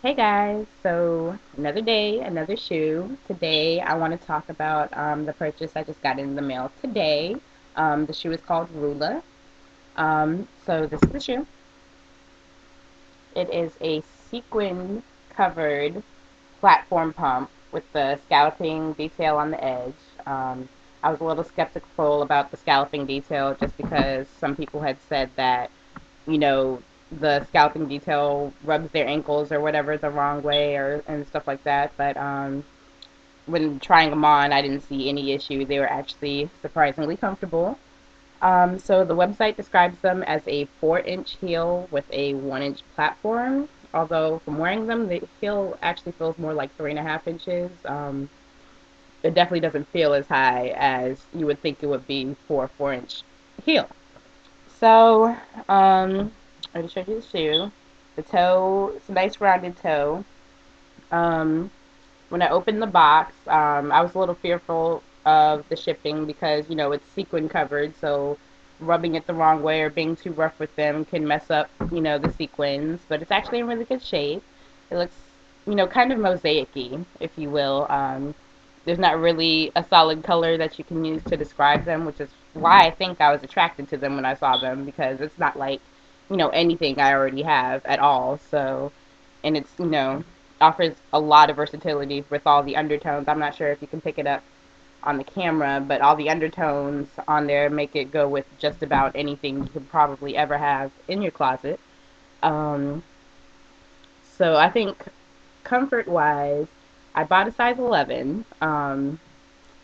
Hey guys, so another day, another shoe. Today I want to talk about the purchase I just got in the mail today. The shoe is called Roula. So this is the shoe. It is a sequin covered platform pump with the scalloping detail on the edge. I was a little skeptical about the scalloping detail just because some people had said that you know, the scalping detail rubs their ankles or whatever the wrong way or and stuff like that. But when trying them on, I didn't see any issue. They were actually surprisingly comfortable. So the website describes them as a 4-inch heel with a 1-inch platform. Although from wearing them, the heel actually feels more like 3.5 inches. It definitely doesn't feel as high as you would think it would be for a 4-inch heel. So, I already showed you the shoe. The toe, it's a nice rounded toe. Um, when I opened the box, I was a little fearful of the shipping because, it's sequin covered, so rubbing it the wrong way or being too rough with them can mess up, the sequins. But it's actually in really good shape. It looks, kind of mosaic-y, if you will. There's not really a solid color that you can use to describe them, which is why I think I was attracted to them when I saw them because it's not like, anything I already have at all. So, and it's, offers a lot of versatility with all the undertones. I'm not sure if you can pick it up on the camera, but all the undertones on there make it go with just about anything you could probably ever have in your closet. Um, so I think comfort wise, I bought a size 11.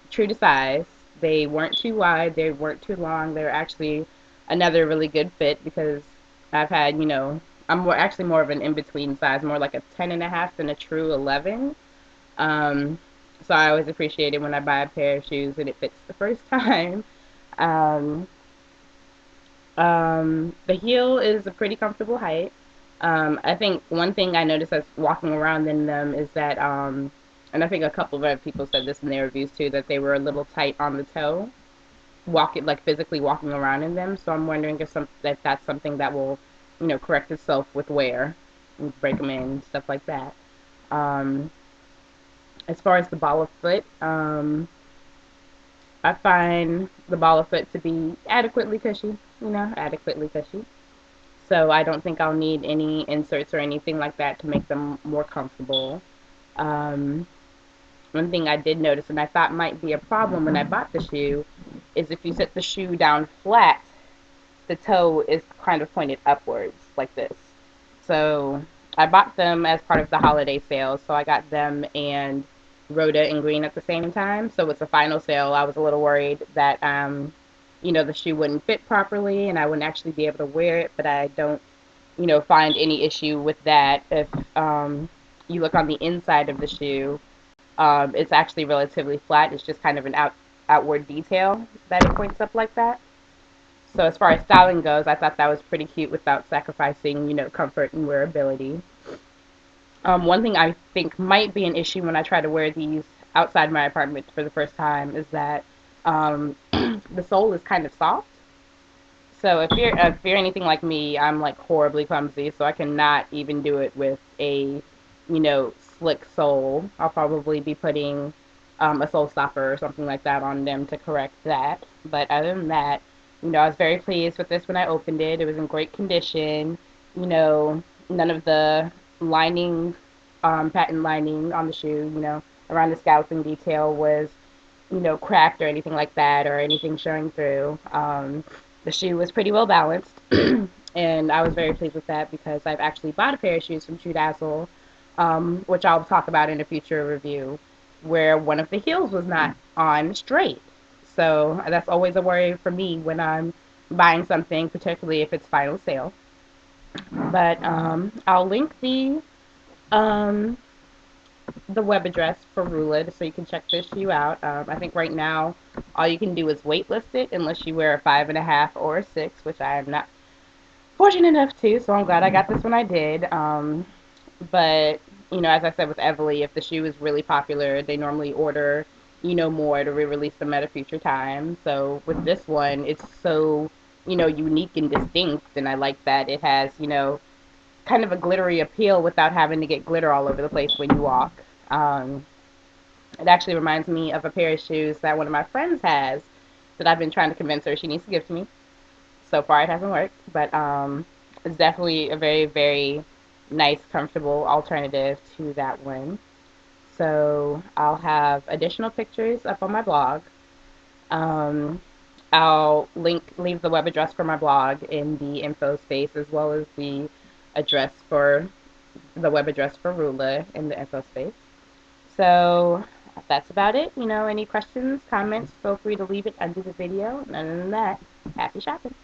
True to size. They weren't too wide, they weren't too long. They're actually another really good fit because I've had, I'm actually more of an in-between size, more like a 10 and a half than a true 11. Um, so I always appreciate it when I buy a pair of shoes and it fits the first time. Um, the heel is a pretty comfortable height. I think one thing I noticed as walking around in them is that, and I think a couple of other people said this in their reviews too, that they were a little tight on the toe, walking like physically walking around in them. So I'm wondering if that's something that will, correct itself with wear, and break them in, stuff like that. Um, as far as the ball of foot, I find the ball of foot to be adequately cushy, adequately cushy. So I don't think I'll need any inserts or anything like that to make them more comfortable. Um, One thing I did notice, and I thought might be a problem when I bought the shoe, is if you set the shoe down flat, the toe is kind of pointed upwards like this. So I bought them as part of the holiday sale, so I got them and Rhoda in green at the same time. So with the final sale, I was a little worried that the shoe wouldn't fit properly and I wouldn't actually be able to wear it, but I don't, find any issue with that. If you look on the inside of the shoe, it's actually relatively flat. It's just kind of an outward detail that it points up like that. So as far as styling goes, I thought that was pretty cute without sacrificing, comfort and wearability. One thing I think might be an issue when I try to wear these outside my apartment for the first time is that the sole is kind of soft. So if you're anything like me, I'm like horribly clumsy, so I cannot even do it with a, slick sole. I'll probably be putting a sole stopper or something like that on them to correct that. But other than that, I was very pleased with this when I opened it. It was in great condition. None of the lining, patent lining on the shoe, around the scalloping detail was cracked or anything like that or anything showing through. The shoe was pretty well balanced, and I was very pleased with that because I've actually bought a pair of shoes from Shoedazzle, which I'll talk about in a future review, where one of the heels was not on straight. So that's always a worry for me when I'm buying something, particularly if it's final sale. But I'll link um, the web address for Roula so you can check this shoe out. I think right now all you can do is waitlist it unless you wear a 5.5 or a 6, which I am not fortunate enough to. So I'm glad I got this when I did. But as I said with Evely, if the shoe is really popular, they normally order more to re-release them at a future time. So with this one, it's so unique and distinct, and I like that it has kind of a glittery appeal without having to get glitter all over the place when you walk. Um, it actually reminds me of a pair of shoes that one of my friends has that I've been trying to convince her she needs to give to me. So far, it hasn't worked, but it's definitely a very, very nice, comfortable alternative to that one. So I'll have additional pictures up on my blog. Um, I'll leave the web address for my blog in the info space, as well as address for the web address for Roula in the info space. So that's about it. Any questions, comments, feel free to leave it under the video. And other than that, happy shopping.